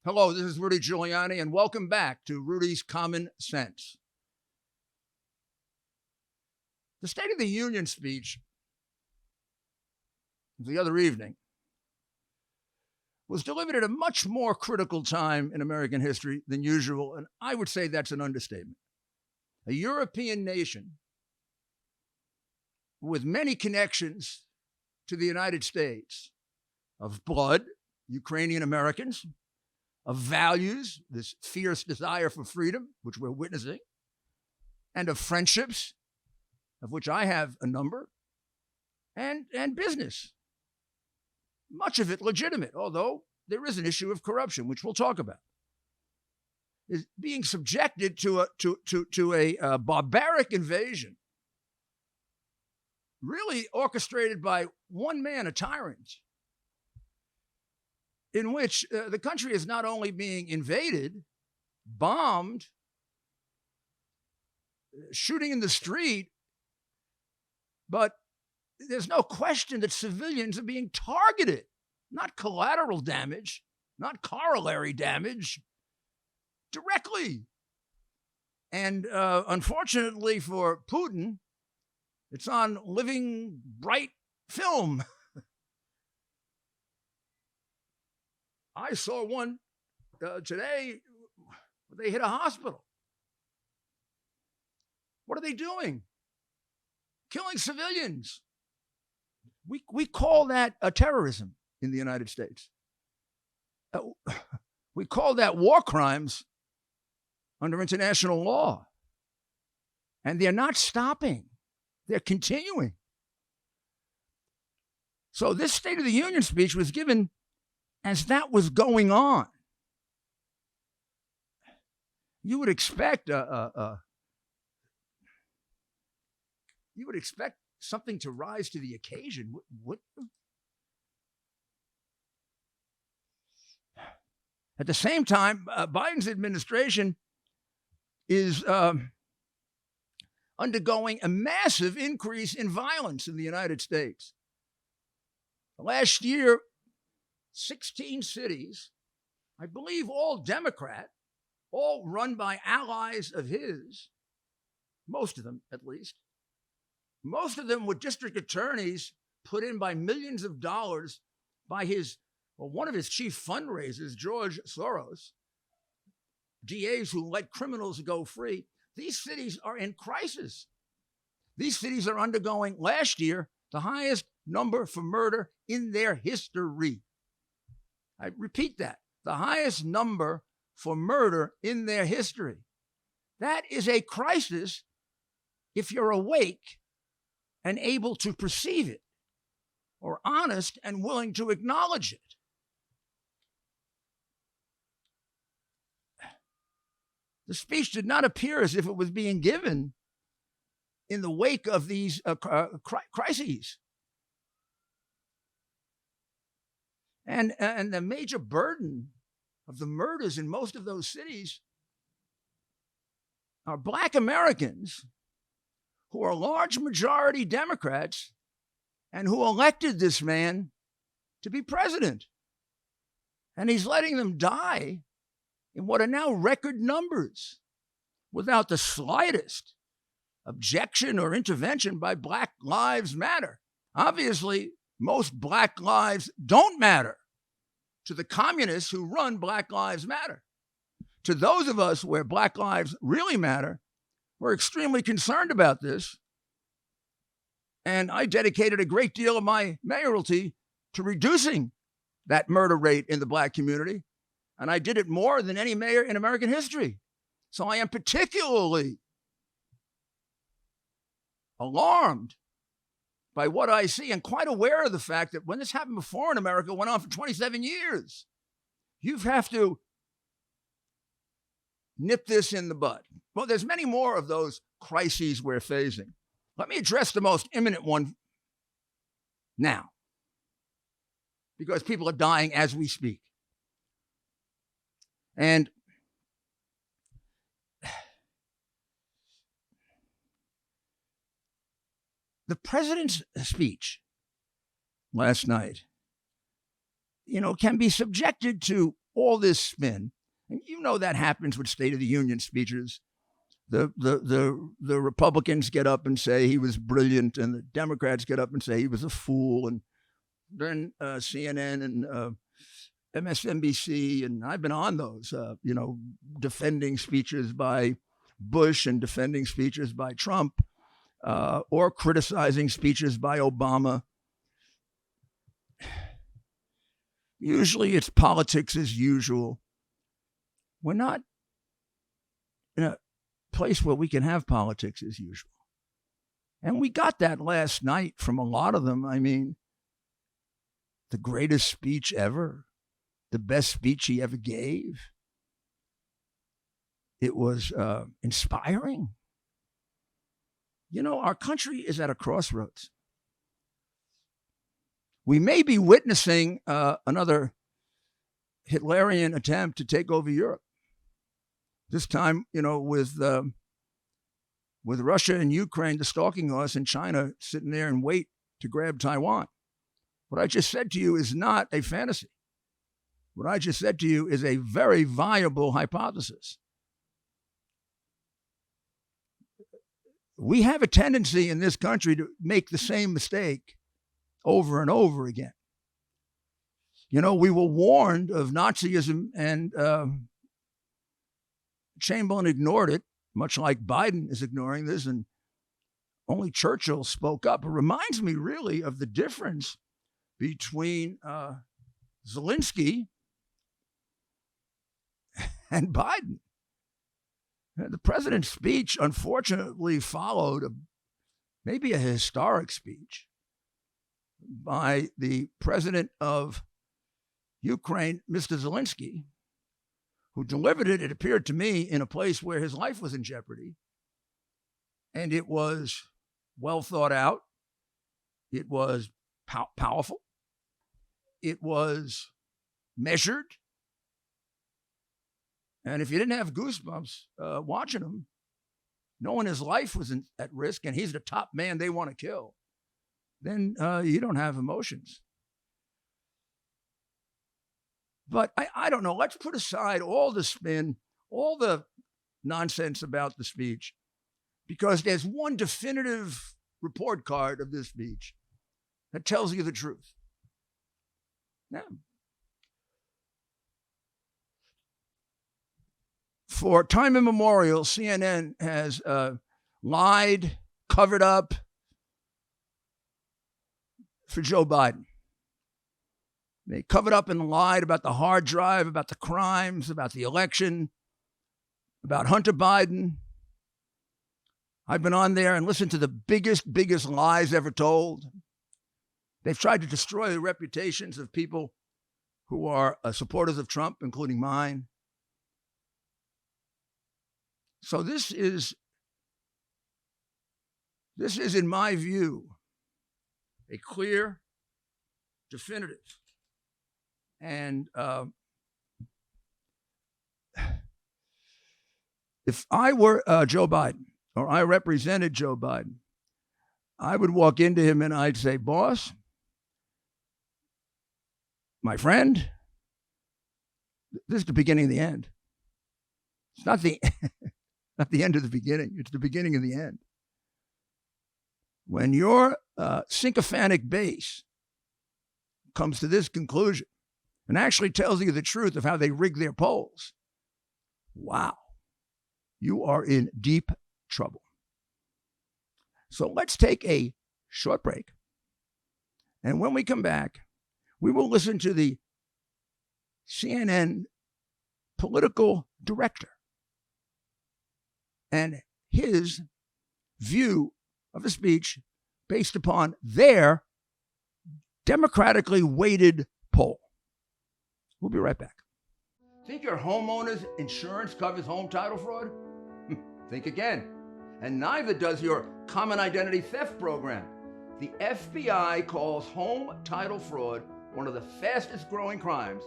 Hello, this is Rudy Giuliani, and welcome back to Rudy's Common Sense. The State of the Union speech the other evening was delivered at a much more critical time in American history than usual, and I would say that's an understatement. A European nation with many connections to the United States, of blood, Ukrainian Americans, of values, this fierce desire for freedom, which we're witnessing, and of friendships, of which I have a number, and business. Much of it legitimate, although there is an issue of corruption, which we'll talk about, is being subjected to a barbaric invasion, really orchestrated by one man, a tyrant, in which the country is not only being invaded, bombed, shooting in the street, but there's no question that civilians are being targeted, not collateral damage, not corollary damage, directly. And unfortunately for Putin, it's on living, bright film. I saw one today. They hit a hospital. What are they doing? Killing civilians. We call that a terrorism in the United States. We call that war crimes under international law. And they're not stopping. They're continuing. So this State of the Union speech was given as that was going on. You would expect something to rise to the occasion. What? At the same time, Biden's administration is undergoing a massive increase in violence in the United States. Last year, 16 cities, I believe all Democrat, all run by allies of his, most of them at least. Most of them were district attorneys put in by millions of dollars by one of his chief fundraisers, George Soros, DAs who let criminals go free. These cities are in crisis. These cities are undergoing, last year, the highest number for murder in their history. I repeat that, the highest number for murder in their history. That is a crisis if you're awake and able to perceive it, or honest and willing to acknowledge it. The speech did not appear as if it was being given in the wake of these crises. And the major burden of the murders in most of those cities are Black Americans who are large majority Democrats and who elected this man to be president. And he's letting them die in what are now record numbers without the slightest objection or intervention by Black Lives Matter. Obviously, most Black lives don't matter to the communists who run Black Lives Matter. To those of us where Black lives really matter, we're extremely concerned about this. And I dedicated a great deal of my mayoralty to reducing that murder rate in the Black community. And I did it more than any mayor in American history. So I am particularly alarmed by what I see and quite aware of the fact that when this happened before in America, it went on for 27 years. You have to nip this in the bud. Well, there's many more of those crises we're facing. Let me address the most imminent one now, because people are dying as we speak. And the president's speech last night, can be subjected to all this spin, and you know that happens with State of the Union speeches. The Republicans get up and say he was brilliant, and the Democrats get up and say he was a fool, and then CNN and MSNBC, and I've been on those, defending speeches by Bush and defending speeches by Trump, or criticizing speeches by Obama. Usually it's politics as usual. We're not in a place where we can have politics as usual. And we got that last night from a lot of them. I mean, the greatest speech ever, the best speech he ever gave. It was inspiring. You know, our country is at a crossroads. We may be witnessing another Hitlerian attempt to take over Europe. This time, with Russia and Ukraine, the stalking horse, and China sitting there and wait to grab Taiwan. What I just said to you is not a fantasy. What I just said to you is a very viable hypothesis. We have a tendency in this country to make the same mistake over and over again. We were warned of Nazism, and Chamberlain ignored it, much like Biden is ignoring this, and only Churchill spoke up. It reminds me really of the difference between Zelensky and Biden. The president's speech, unfortunately, followed maybe a historic speech by the president of Ukraine, Mr. Zelensky, who delivered it, it appeared to me, in a place where his life was in jeopardy. And it was well thought out. It was powerful. It was measured. And if you didn't have goosebumps watching him, knowing his life was at risk and he's the top man they want to kill, then you don't have emotions. But I don't know. Let's put aside all the spin, all the nonsense about the speech, because there's one definitive report card of this speech that tells you the truth. Now, for time immemorial, CNN has lied, covered up for Joe Biden. They covered up and lied about the hard drive, about the crimes, about the election, about Hunter Biden. I've been on there and listened to the biggest lies ever told. They've tried to destroy the reputations of people who are supporters of Trump, including mine. So this is, in my view, a clear, definitive, and if I were Joe Biden, or I represented Joe Biden, I would walk into him and I'd say, boss, my friend, this is the beginning of the end. It's not the not the end of the beginning. It's the beginning of the end. When your sycophantic base comes to this conclusion and actually tells you the truth of how they rig their polls, wow, you are in deep trouble. So let's take a short break. And when we come back, we will listen to the CNN political director and his view of the speech based upon their democratically weighted poll. We'll be right back. Think your homeowner's insurance covers home title fraud? Think again. And neither does your common identity theft program. The FBI calls home title fraud one of the fastest growing crimes,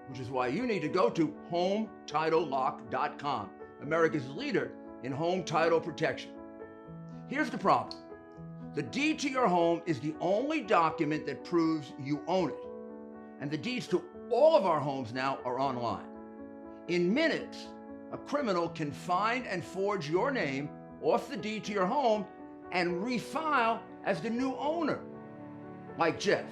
which is why you need to go to HomeTitleLock.com, America's leader in home title protection. Here's the problem. The deed to your home is the only document that proves you own it. And the deeds to All of our homes now are online. In minutes, a criminal can find and forge your name off the deed to your home and refile as the new owner. Like Jeff,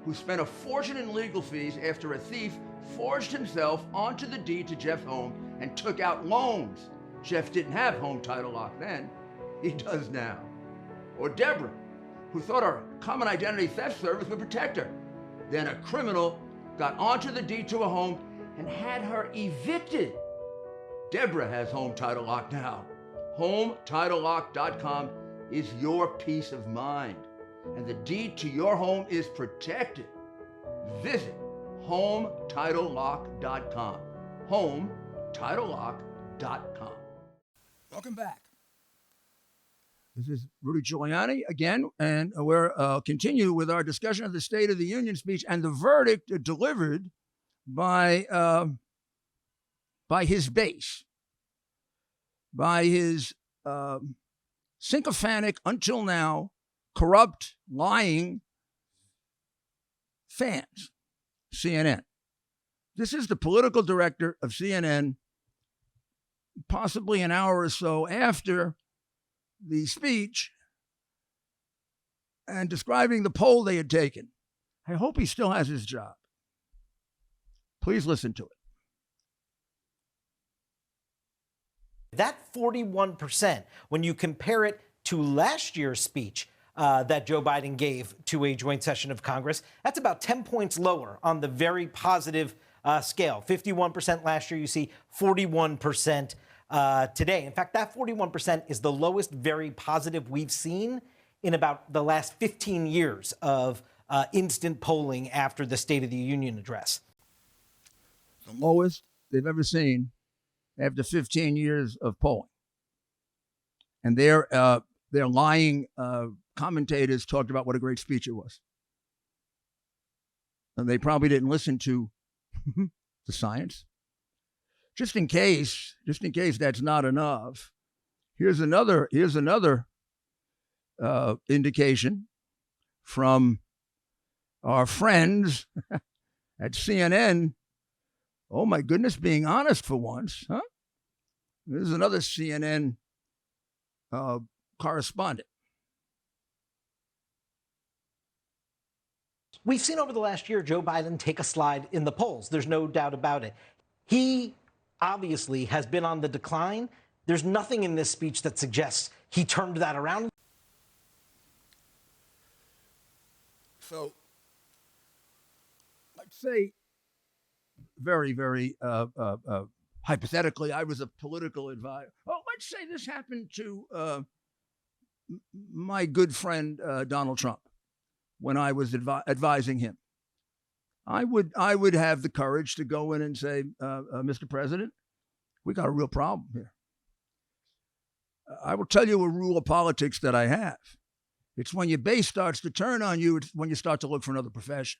who spent a fortune in legal fees after a thief forged himself onto the deed to Jeff's home and took out loans. Jeff didn't have home title lock then. He does now. Or Deborah, who thought our common identity theft service would protect her. Then a criminal got onto the deed to a home and had her evicted. Deborah has home title lock now. HomeTitleLock.com is your peace of mind, and the deed to your home is protected. Visit HomeTitleLock.com. HomeTitleLock.com. Welcome back. This is Rudy Giuliani again, and we're continue with our discussion of the State of the Union speech and the verdict delivered by his base, by his sycophantic, until now, corrupt, lying fans, CNN. This is the political director of CNN, possibly an hour or so after the speech, and describing the poll they had taken. I hope he still has his job. Please listen to it. That 41%, when you compare it to last year's speech that Joe Biden gave to a joint session of Congress, that's about 10 points lower on the very positive scale. 51% last year, you see 41% today. In fact, that 41% is the lowest very positive we've seen in about the last 15 years of instant polling after the State of the Union address. The lowest they've ever seen after 15 years of polling. And their lying commentators talked about what a great speech it was. And they probably didn't listen to the science. Just in case that's not enough, here's another indication from our friends at CNN. Oh my goodness, being honest for once, huh? This is another CNN correspondent. We've seen over the last year Joe Biden take a slide in the polls. There's no doubt about it. He obviously has been on the decline. There's nothing in this speech that suggests he turned that around. So, let's say very, very hypothetically, I was a political advisor. Oh, let's say this happened to my good friend Donald Trump when I was advising him. I would have the courage to go in and say, Mr. President, we got a real problem here. I will tell you a rule of politics that I have. It's when your base starts to turn on you, it's when you start to look for another profession.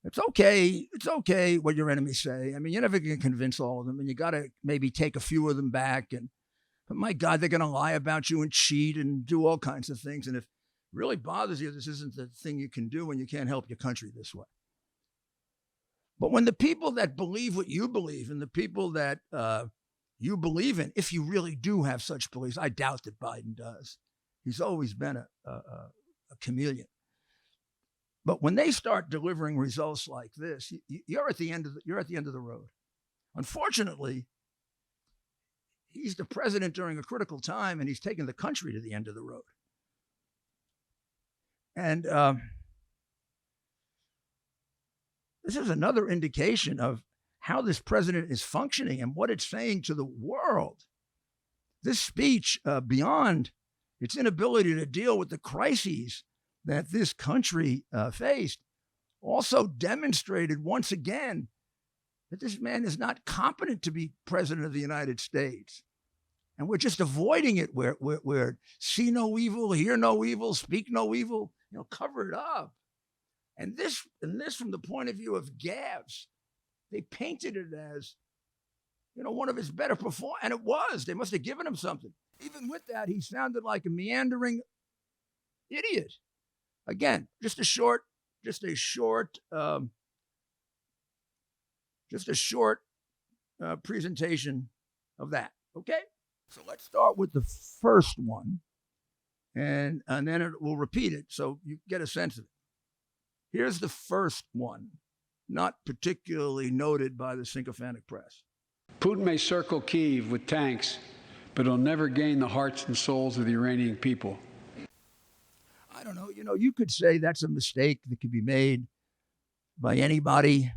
It's okay what your enemies say. I mean, you're never going to convince all of them, and you got to maybe take a few of them back. But my God, they're going to lie about you and cheat and do all kinds of things. And if it really bothers you, this isn't the thing you can do, and you can't help your country this way. But when the people that believe what you believe and the people that you believe in, if you really do have such beliefs, I doubt that Biden does. He's always been a chameleon. But when they start delivering results like this, you're at the end of the road. Unfortunately, he's the president during a critical time, and he's taken the country to the end of the road. And this is another indication of how this president is functioning and what it's saying to the world. This speech, beyond its inability to deal with the crises that this country faced, also demonstrated once again that this man is not competent to be president of the United States. And we're just avoiding it. We're see no evil, hear no evil, speak no evil, cover it up. And this from the point of view of Gavs, they painted it as, one of his better performances. And it was. They must have given him something. Even with that, he sounded like a meandering idiot. Again, just a short Just a short presentation of that, okay? So let's start with the first one, and then we'll repeat it so you get a sense of it. Here's the first one, not particularly noted by the sycophantic press. Putin may circle Kyiv with tanks, but he'll never gain the hearts and souls of the Iranian people. I don't know. You could say that's a mistake that could be made by anybody,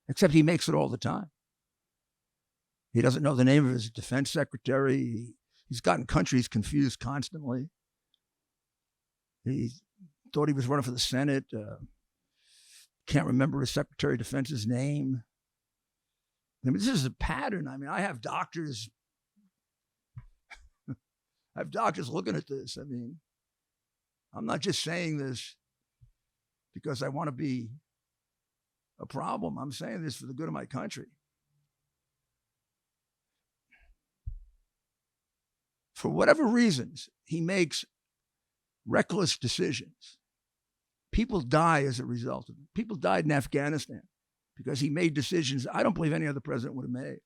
except he makes it all the time. He doesn't know the name of his defense secretary. He's gotten countries confused constantly. He thought he was running for the Senate. Can't remember his Secretary of Defense's name. I mean, this is a pattern. I mean, I have doctors looking at this. I mean, I'm not just saying this because I want to be a problem. I'm saying this for the good of my country. For whatever reasons, he makes reckless decisions. People die as a result of it. People died in Afghanistan because he made decisions I don't believe any other president would have made.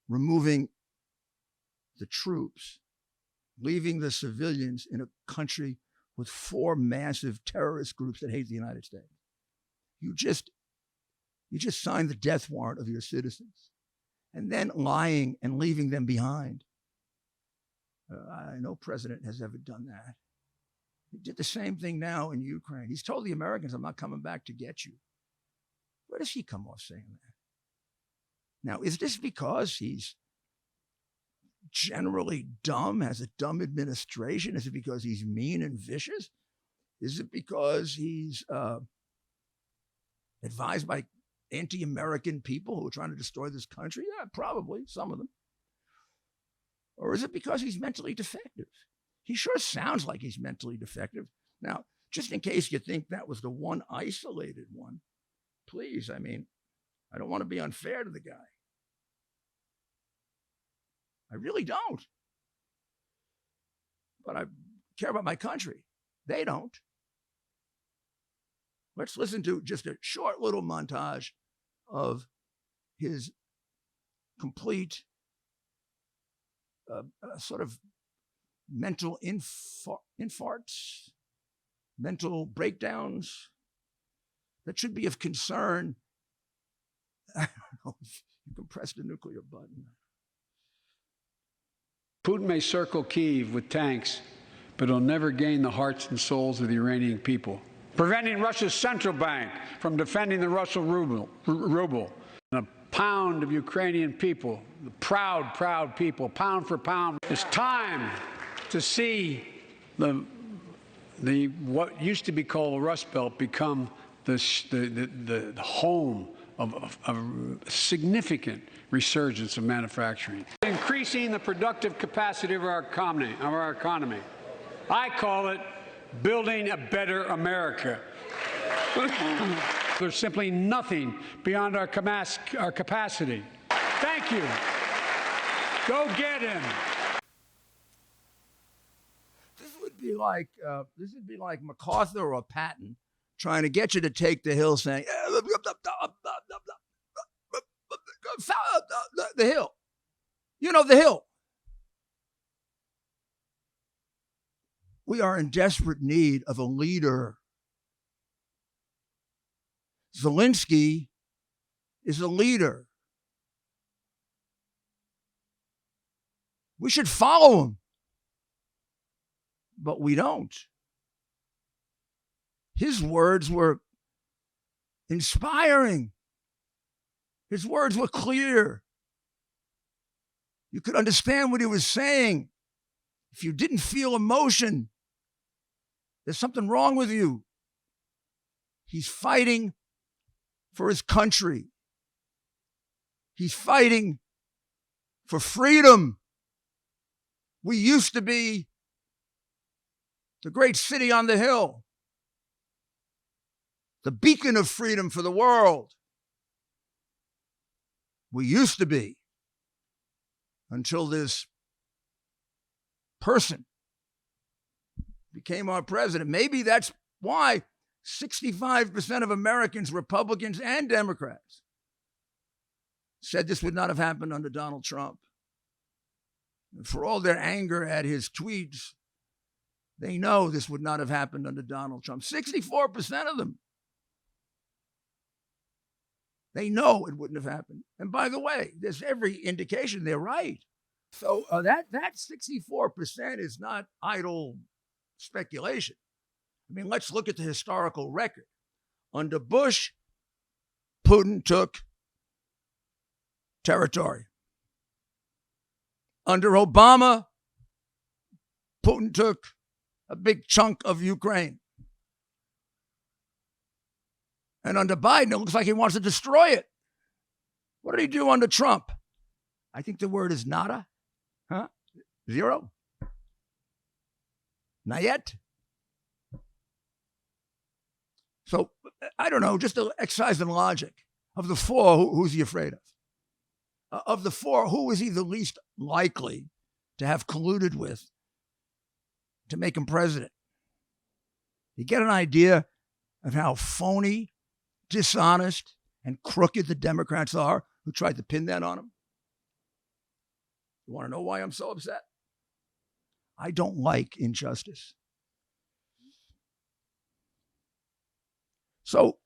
Removing the troops, leaving the civilians in a country with 4 massive terrorist groups that hate the United States. You just signed the death warrant of your citizens and then lying and leaving them behind. No president has ever done that. He did the same thing now in Ukraine. He's told the Americans, I'm not coming back to get you. Where does he come off saying that? Now, is this because he's generally dumb, has a dumb administration? Is it because he's mean and vicious? Is it because he's advised by anti-American people who are trying to destroy this country? Yeah, probably, some of them. Or is it because he's mentally defective? He sure sounds like he's mentally defective. Now, just in case you think that was the one isolated one, please, I mean, I don't want to be unfair to the guy. I really don't. But I care about my country. They don't. Let's listen to just a short little montage of his complete sort of mental infarts, mental breakdowns that should be of concern. I don't know if you can press the nuclear button. Putin may circle Kyiv with tanks, but he'll never gain the hearts and souls of the Iranian people. Preventing Russia's central bank from defending the Russian ruble. And a pound of Ukrainian people, the proud, proud people, pound for pound. It's time to see what used to be called the Rust Belt become the home of a significant resurgence of manufacturing. Increasing the productive capacity of our economy. I call it building a better America. There's simply nothing beyond our capacity. Thank you. Go get him. This would be like MacArthur or Patton trying to get you to take the hill, saying the hill. You know, the hill. We are in desperate need of a leader. Zelensky is a leader. We should follow him. But we don't. His words were inspiring. His words were clear. You could understand what he was saying. If you didn't feel emotion, there's something wrong with you. He's fighting for his country. He's fighting for freedom. We used to be the great city on the hill, the beacon of freedom for the world. We used to be, until this person became our president. Maybe that's why 65% of Americans, Republicans and Democrats, said this would not have happened under Donald Trump. For all their anger at his tweets, they know this would not have happened under Donald Trump. 64% of them. They know it wouldn't have happened. And by the way, there's every indication they're right. So that 64% is not idle speculation. I mean, let's look at the historical record. Under Bush, Putin took territory. Under Obama, Putin took a big chunk of Ukraine. And under Biden, it looks like he wants to destroy it. What did he do under Trump? I think the word is nada. Huh? Zero? Not yet? So, I don't know, just an exercise in logic. Of the four, who's he afraid of? Of the four, who is he the least likely to have colluded with to make him president? You get an idea of how phony, dishonest, and crooked the Democrats are who tried to pin that on him? You want to know why I'm so upset? I don't like injustice. So,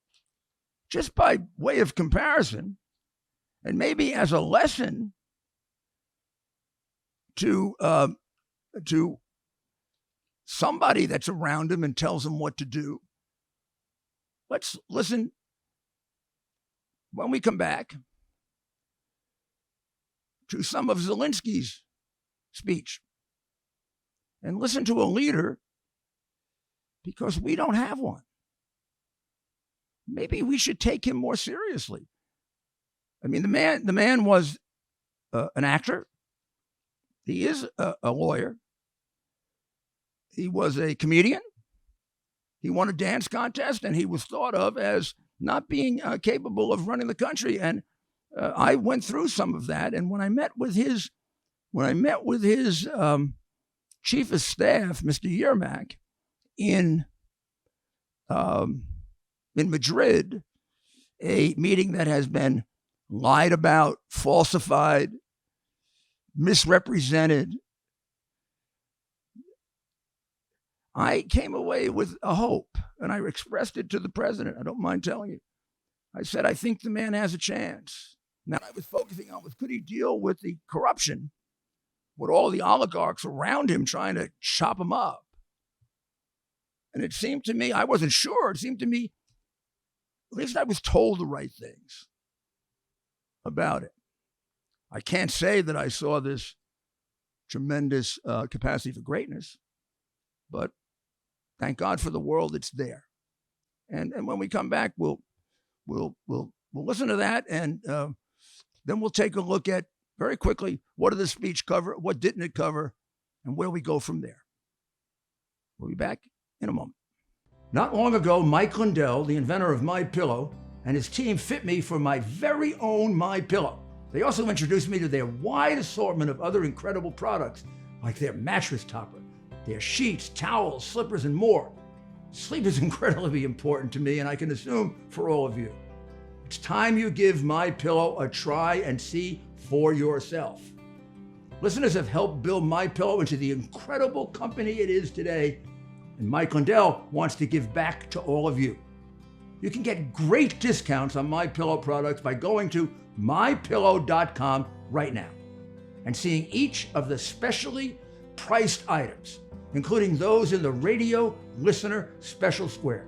just by way of comparison, and maybe as a lesson to somebody that's around him and tells him what to do, let's listen when we come back to some of Zelensky's speech and listen to a leader, because we don't have one. Maybe we should take him more seriously. I mean, the man was an actor. He is a lawyer. He was a comedian. He won a dance contest, and he was thought of as not being capable of running the country. And I went through some of that. And when I met with his chief of staff, Mr. Yermak, in Madrid, a meeting that has been lied about, falsified, misrepresented, I came away with a hope, and I expressed it to the president. I don't mind telling you. I said, I think the man has a chance. Now, I was focusing on could he deal with the corruption, with all the oligarchs around him trying to chop him up. And it seemed to me, I wasn't sure, it seemed to me, at least I was told the right things about it. I can't say that I saw this tremendous capacity for greatness, but thank God for the world, it's there. And when we come back, we'll listen to that, and then we'll take a look at, very quickly, what did the speech cover, what didn't it cover, and where we go from there. We'll be back in a moment. Not long ago, Mike Lindell, the inventor of MyPillow, and his team fit me for my very own MyPillow. They also introduced me to their wide assortment of other incredible products, like their mattress topper, their sheets, towels, slippers, and more. Sleep is incredibly important to me, and I can assume for all of you. It's time you give MyPillow a try and see for yourself. Listeners have helped build MyPillow into the incredible company it is today, and Mike Lindell wants to give back to all of you. You can get great discounts on MyPillow products by going to mypillow.com right now and seeing each of the specially priced items, including those in the radio listener special square.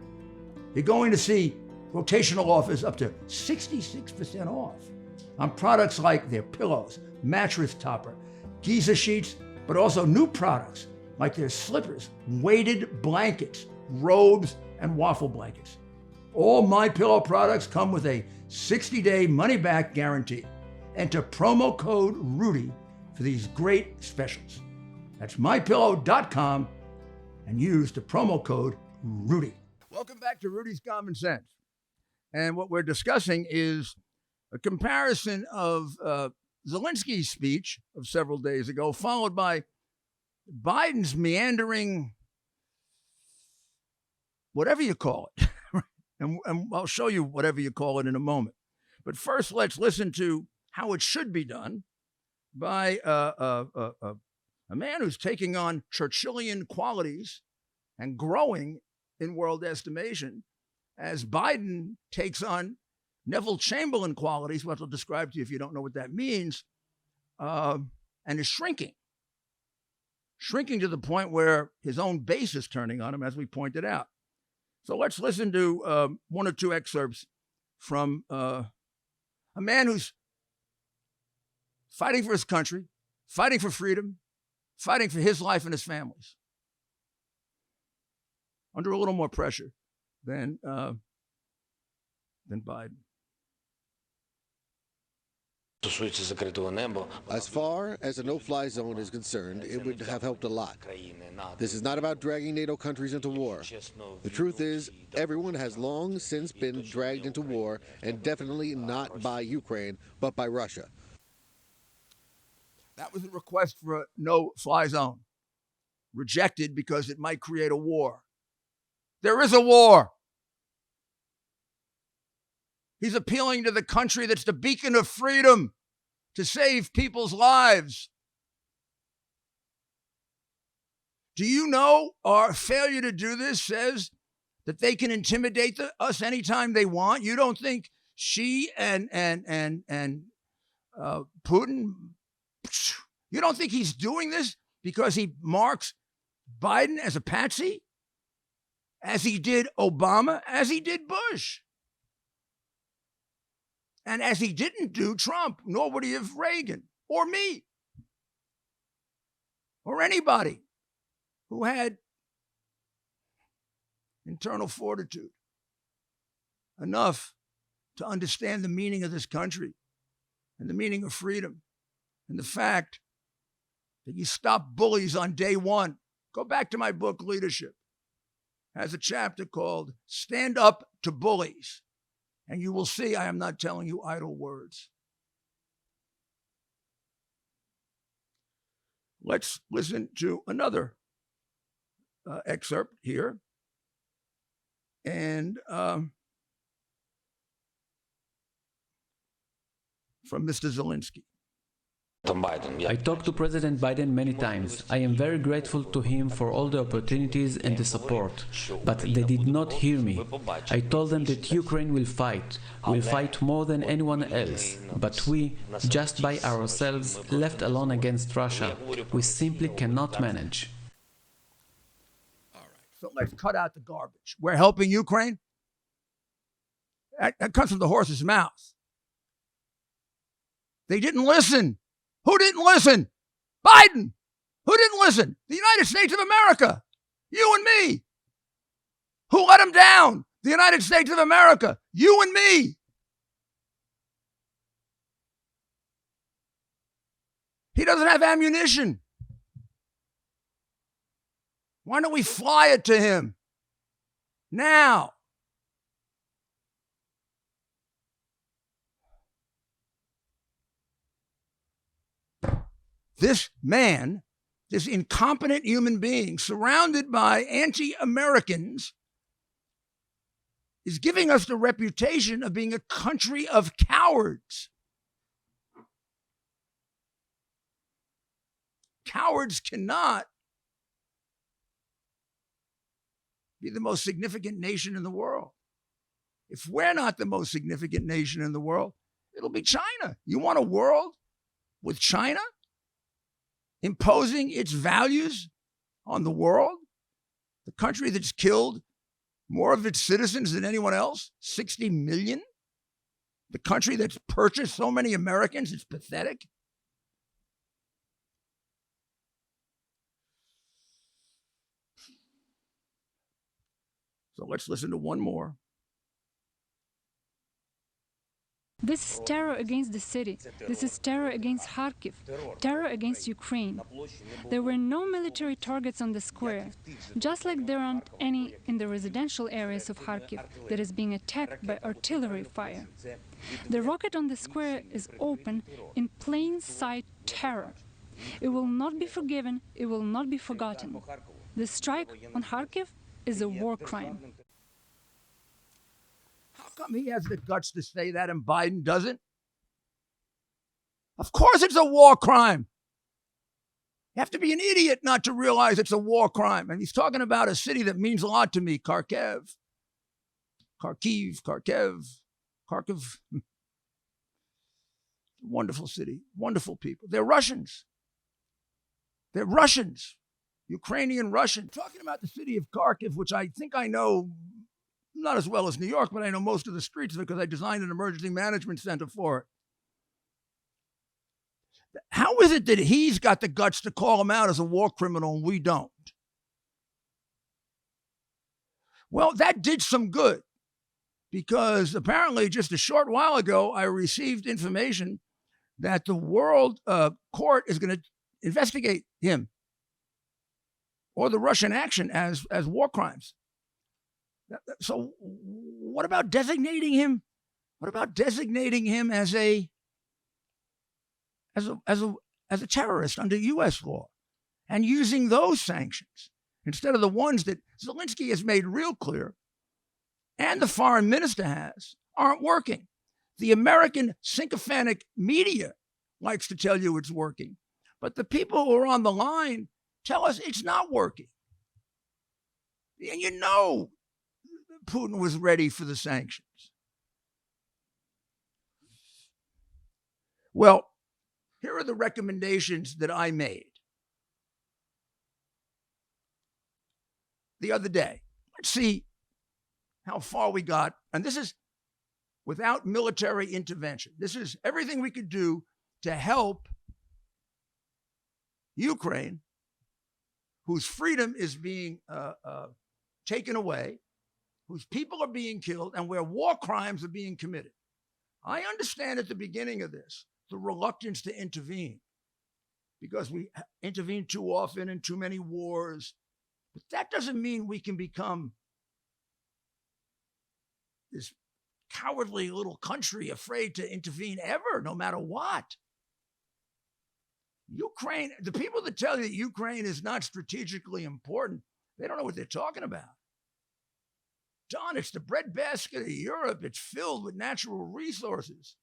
You're going to see rotational offers up to 66% off on products like their pillows, mattress topper, Giza sheets, but also new products like their slippers, weighted blankets, robes, and waffle blankets. All MyPillow products come with a 60-day money-back guarantee. Enter promo code RUDY for these great specials. That's mypillow.com and use the promo code RUDY. Welcome back to Rudy's Common Sense. And what we're discussing is a comparison of Zelensky's speech of several days ago, followed by Biden's meandering, whatever you call it. and I'll show you whatever you call it in a moment. But first, let's listen to how it should be done by a man who's taking on Churchillian qualities and growing in world estimation, as Biden takes on Neville Chamberlain qualities, what I'll describe to you if you don't know what that means, and is shrinking to the point where his own base is turning on him, as we pointed out. So let's listen to one or two excerpts from a man who's fighting for his country, fighting for freedom, fighting for his life and his family's, under a little more pressure than Biden. As far as a no-fly zone is concerned, it would have helped a lot. This is not about dragging NATO countries into war. The truth is, everyone has long since been dragged into war, and definitely not by Ukraine, but by Russia. That was a request for a no-fly zone, rejected because it might create a war. There is a war. He's appealing to the country that's the beacon of freedom to save people's lives. Do you know our failure to do this says that they can intimidate us anytime they want? You don't think Xi and Putin, you don't think he's doing this because he marks Biden as a patsy? As he did Obama, as he did Bush. And as he didn't do Trump, nor would he have Reagan, or me, or anybody who had internal fortitude enough to understand the meaning of this country and the meaning of freedom and the fact that you stop bullies on day one. Go back to my book, Leadership. It has a chapter called Stand Up to Bullies. And you will see I am not telling you idle words. Let's listen to another excerpt here. And from Mr. Zelensky. I talked to President Biden many times. I am very grateful to him for all the opportunities and the support, but they did not hear me. I told them that Ukraine will fight more than anyone else, but we, just by ourselves, left alone against Russia, we simply cannot manage. All right, so let's cut out the garbage. We're helping Ukraine? That comes from the horse's mouth. They didn't listen. Who didn't listen? Biden. Who didn't listen? The United States of America. You and me. Who let him down? The United States of America. You and me. He doesn't have ammunition. Why don't we fly it to him now? This man, this incompetent human being, surrounded by anti-Americans, is giving us the reputation of being a country of cowards. Cowards cannot be the most significant nation in the world. If we're not the most significant nation in the world, it'll be China. You want a world with China imposing its values on the world? The country that's killed more of its citizens than anyone else, 60 million? The country that's purchased so many Americans, it's pathetic. So let's listen to one more. This is terror against the city. This is terror against Kharkiv, terror against Ukraine. There were no military targets on the square, just like there aren't any in the residential areas of Kharkiv that is being attacked by artillery fire. The rocket on the square is open in plain sight terror. It will not be forgiven, it will not be forgotten. The strike on Kharkiv is a war crime. How come he has the guts to say that and Biden doesn't? Of course it's a war crime. You have to be an idiot not to realize it's a war crime. And he's talking about a city that means a lot to me, Kharkiv. Wonderful city, wonderful people. They're Russians. Ukrainian Russian. Talking about the city of Kharkiv, which I think I know not as well as New York, but I know most of the streets of it because I designed an emergency management center for it. How is it that he's got the guts to call him out as a war criminal and we don't? Well, that did some good because apparently just a short while ago, I received information that the World Court is going to investigate him or the Russian action as war crimes. So what about designating him? What about designating him as a terrorist under U.S. law and using those sanctions instead of the ones that Zelensky has made real clear and the foreign minister has aren't working. The American sycophantic media likes to tell you it's working, but the people who are on the line tell us it's not working. And you know Putin was ready for the sanctions. Well, here are the recommendations that I made the other day. Let's see how far we got. And this is without military intervention. This is everything we could do to help Ukraine, whose freedom is being taken away, whose people are being killed, and where war crimes are being committed. I understand at the beginning of this the reluctance to intervene because we intervene too often in too many wars. But that doesn't mean we can become this cowardly little country afraid to intervene ever, no matter what. Ukraine, the people that tell you that Ukraine is not strategically important, they don't know what they're talking about. Don, it's the breadbasket of Europe. It's filled with natural resources.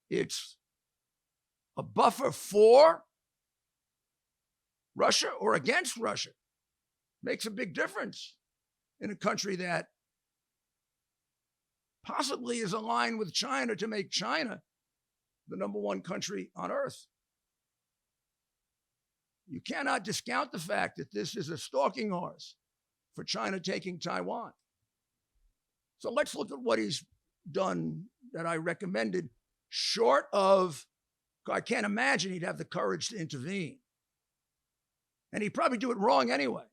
It's a buffer for Russia or against Russia. Makes a big difference in a country that possibly is aligned with China to make China the number one country on earth. You cannot discount the fact that this is a stalking horse for China taking Taiwan. So let's look at what he's done that I recommended, short of, I can't imagine he'd have the courage to intervene. And he'd probably do it wrong anyway.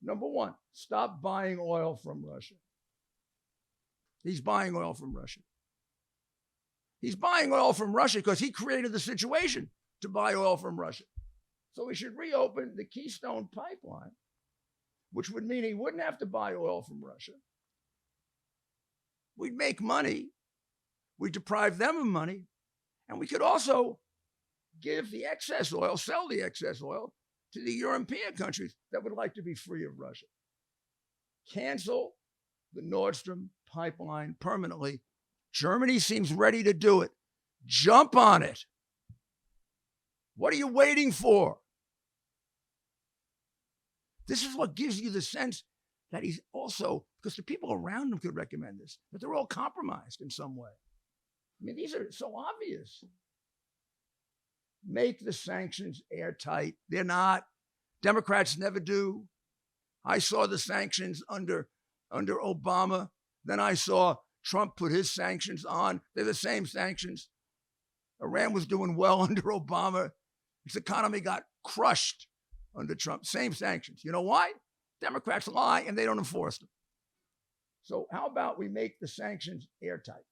Number one, stop buying oil from Russia. He's buying oil from Russia. He's buying oil from Russia because he created the situation to buy oil from Russia. So we should reopen the Keystone Pipeline, which would mean he wouldn't have to buy oil from Russia. We'd make money. We'd deprive them of money. And we could also give the excess oil, sell the excess oil to the European countries that would like to be free of Russia. Cancel the Nord Stream pipeline permanently. Germany seems ready to do it. Jump on it. What are you waiting for? This is what gives you the sense that he's also, because the people around him could recommend this, that they're all compromised in some way. I mean, these are so obvious. Make the sanctions airtight. They're not. Democrats never do. I saw the sanctions under Obama. Then I saw Trump put his sanctions on. They're the same sanctions. Iran was doing well under Obama. Its economy got crushed under Trump. Same sanctions. You know why? Democrats lie and they don't enforce them. So how about we make the sanctions airtight?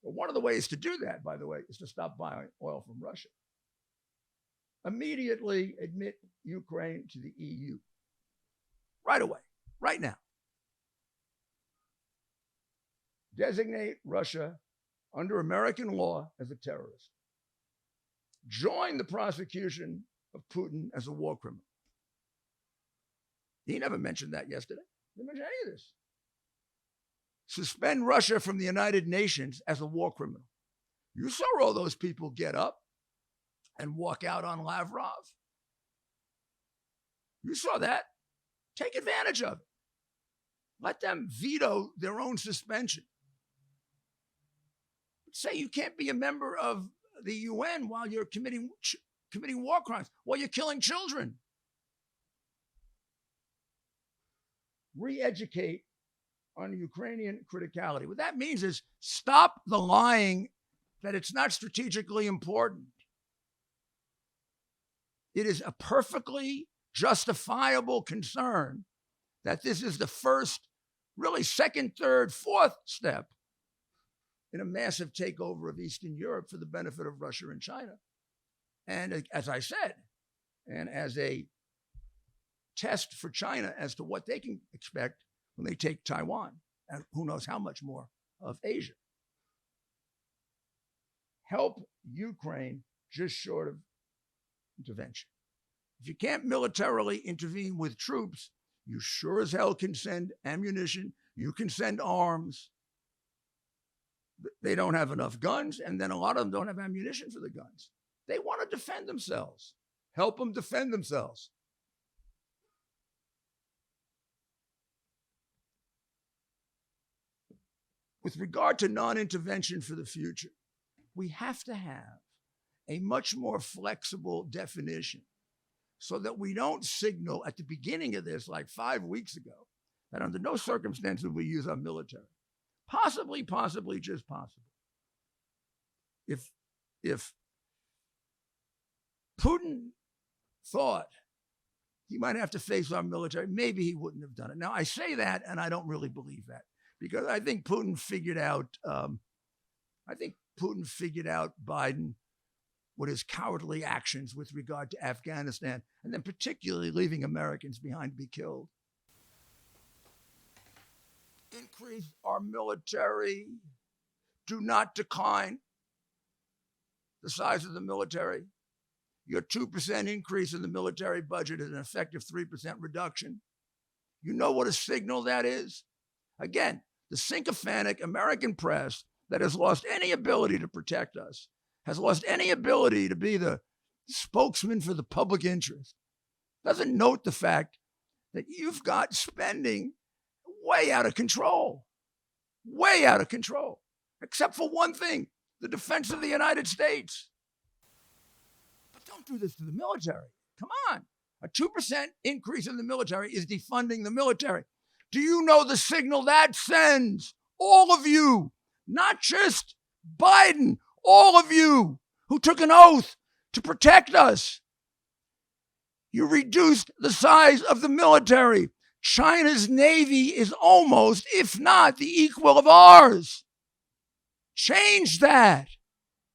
Well, one of the ways to do that, by the way, is to stop buying oil from Russia. Immediately admit Ukraine to the EU. Right away, right now. Designate Russia under American law as a terrorist. Join the prosecution of Putin as a war criminal. He never mentioned that yesterday. He didn't mention any of this. Suspend Russia from the United Nations as a war criminal. You saw all those people get up and walk out on Lavrov. You saw that. Take advantage of it. Let them veto their own suspension. Say you can't be a member of the UN while you're committing war crimes, while you're killing children. Re-educate on Ukrainian criticality. What that means is stop the lying that it's not strategically important. It is a perfectly justifiable concern that this is the first, really second, third, fourth step in a massive takeover of Eastern Europe for the benefit of Russia and China. And as I said, and as a test for China as to what they can expect when they take Taiwan, and who knows how much more of Asia. Help Ukraine just short of intervention. If you can't militarily intervene with troops, you sure as hell can send ammunition, you can send arms. They don't have enough guns, and then a lot of them don't have ammunition for the guns. They want to defend themselves. Help them defend themselves. With regard to non-intervention for the future, we have to have a much more flexible definition so that we don't signal at the beginning of this, like 5 weeks ago, that under no circumstances will we use our military. Possibly, just possible. If Putin thought he might have to face our military, maybe he wouldn't have done it. Now, I say that, and I don't really believe that, because I think Putin figured out Biden with his cowardly actions with regard to Afghanistan, and then particularly leaving Americans behind to be killed. Increase our military. Do not decline the size of the military. Your 2% increase in the military budget is an effective 3% reduction. You know what a signal that is? Again, the sycophantic American press that has lost any ability to protect us, has lost any ability to be the spokesman for the public interest, doesn't note the fact that you've got spending way out of control, except for one thing, the defense of the United States. But don't do this to the military. Come on. A 2% increase in the military is defunding the military. Do you know the signal that sends? All of you, not just Biden, all of you who took an oath to protect us. You reduced the size of the military. China's Navy is almost, if not the equal of ours. Change that.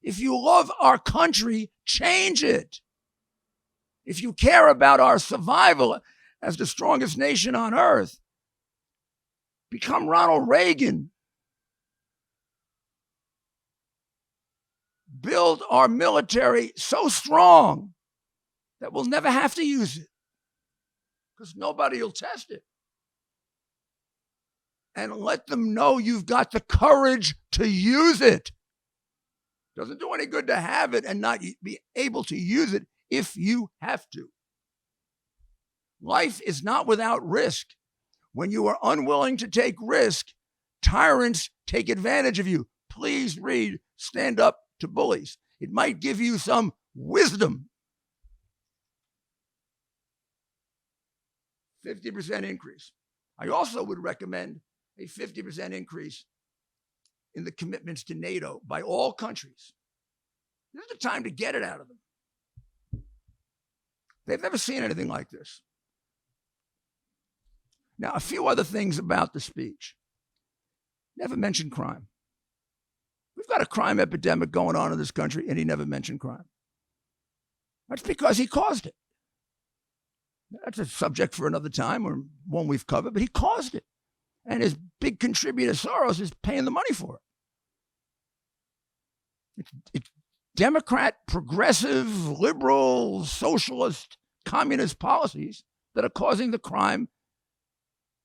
If you love our country, change it. If you care about our survival as the strongest nation on earth, become Ronald Reagan. Build our military so strong that we'll never have to use it because nobody will test it. And let them know you've got the courage to use it. Doesn't do any good to have it and not be able to use it if you have to. Life is not without risk. When you are unwilling to take risk, tyrants take advantage of you. Please read Stand Up to Bullies. It might give you some wisdom. 50% increase. I also would recommend a 50% increase in the commitments to NATO by all countries. This is the time to get it out of them. They've never seen anything like this. Now, a few other things about the speech. Never mentioned crime. We've got a crime epidemic going on in this country, and he never mentioned crime. That's because he caused it. That's a subject for another time or one we've covered, but he caused it. And his big contributor, Soros, is paying the money for it. It's Democrat, progressive, liberal, socialist, communist policies that are causing the crime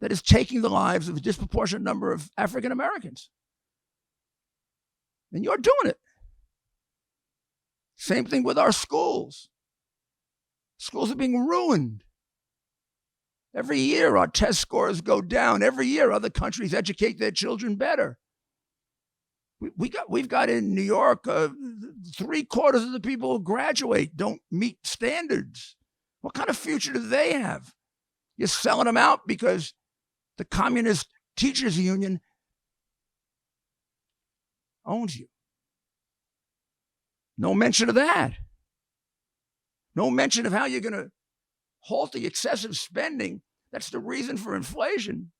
that is taking the lives of a disproportionate number of African Americans. And you're doing it. Same thing with our schools. Schools are being ruined. Every year, our test scores go down. Every year, other countries educate their children better. We've got in New York, 3/4 of the people who graduate don't meet standards. What kind of future do they have? You're selling them out because the Communist Teachers Union owns you. No mention of that. No mention of how you're going to halt the excessive spending. That's the reason for inflation.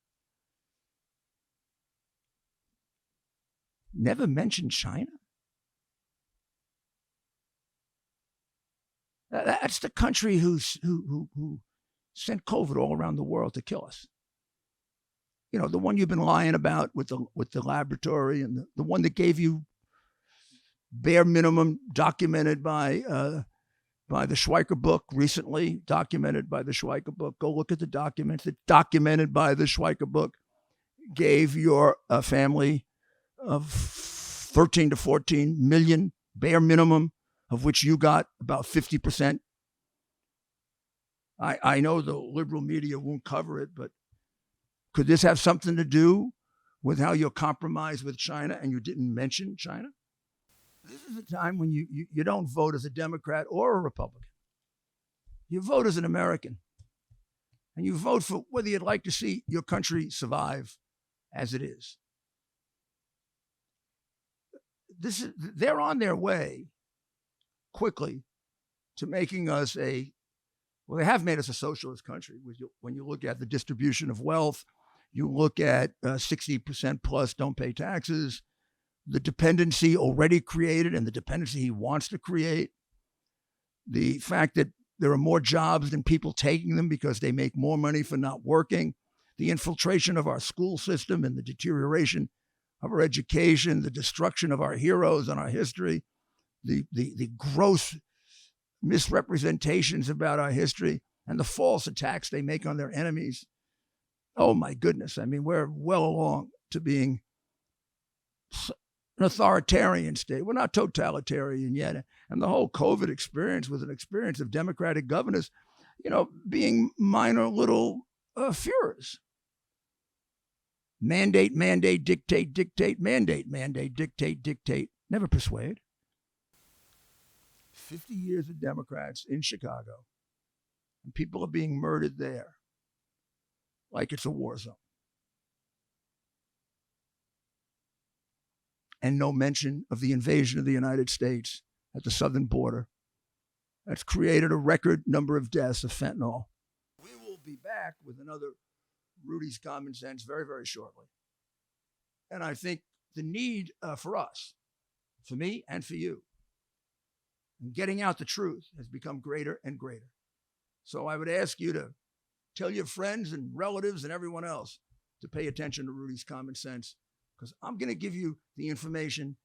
Never mentioned China. That's the country who sent COVID all around the world to kill us. You know, the one you've been lying about with the laboratory, and the one that gave you bare minimum, documented by the Schweiker book recently, documented by the Schweiker book. Go look at the documents that documented by the Schweiker book gave your family of 13 to 14 million bare minimum, of which you got about 50%. I know the liberal media won't cover it, but could this have something to do with how you're compromised with China and you didn't mention China? This is a time when you don't vote as a Democrat or a Republican. You vote as an American. And you vote for whether you'd like to see your country survive as it is. They're on their way quickly to making us they have made us a socialist country. When you look at the distribution of wealth, you look at 60% plus don't pay taxes, the dependency already created and the dependency he wants to create, the fact that there are more jobs than people taking them because they make more money for not working, the infiltration of our school system and the deterioration of our education, the destruction of our heroes and our history, the gross misrepresentations about our history, and the false attacks they make on their enemies. Oh my goodness. I mean, we're well along to being an authoritarian state. We're not totalitarian yet. And the whole COVID experience was an experience of democratic governors, being minor little Führers. Mandate, dictate, mandate, dictate, never persuade. 50 years of Democrats in Chicago, and people are being murdered there like it's a war zone. And no mention of the invasion of the United States at the southern border. That's created a record number of deaths of fentanyl. We will be back with another Rudy's Common Sense very, very shortly. And I think the need for us, for me and for you, in getting out the truth has become greater and greater. So I would ask you to tell your friends and relatives and everyone else to pay attention to Rudy's Common Sense, because I'm going to give you the information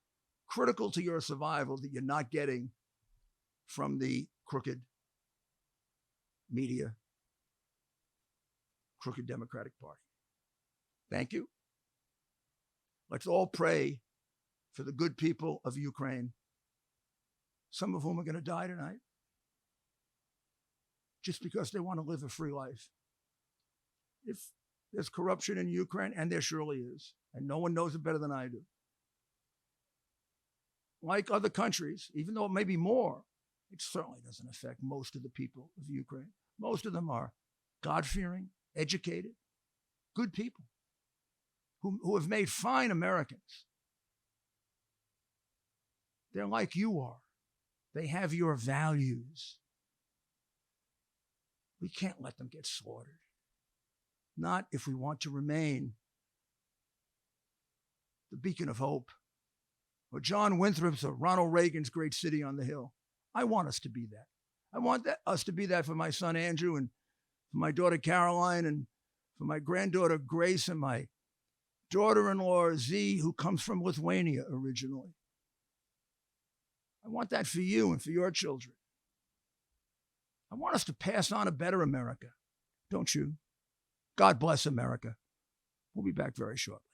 critical to your survival that you're not getting from the crooked media, crooked Democratic Party. Thank you. Let's all pray for the good people of Ukraine, some of whom are going to die tonight just because they want to live a free life. If there's corruption in Ukraine, and there surely is, and no one knows it better than I do, like other countries, even though it may be more, it certainly doesn't affect most of the people of Ukraine. Most of them are God-fearing, educated, good people who have made fine Americans. They're like you are. They have your values. We can't let them get slaughtered. Not if we want to remain the beacon of hope, or John Winthrop's or Ronald Reagan's great city on the hill. I want us to be that. I want us to be that for my son Andrew, and for my daughter Caroline, and for my granddaughter Grace, and my daughter-in-law Z, who comes from Lithuania originally. I want that for you and for your children. I want us to pass on a better America, don't you? God bless America. We'll be back very shortly.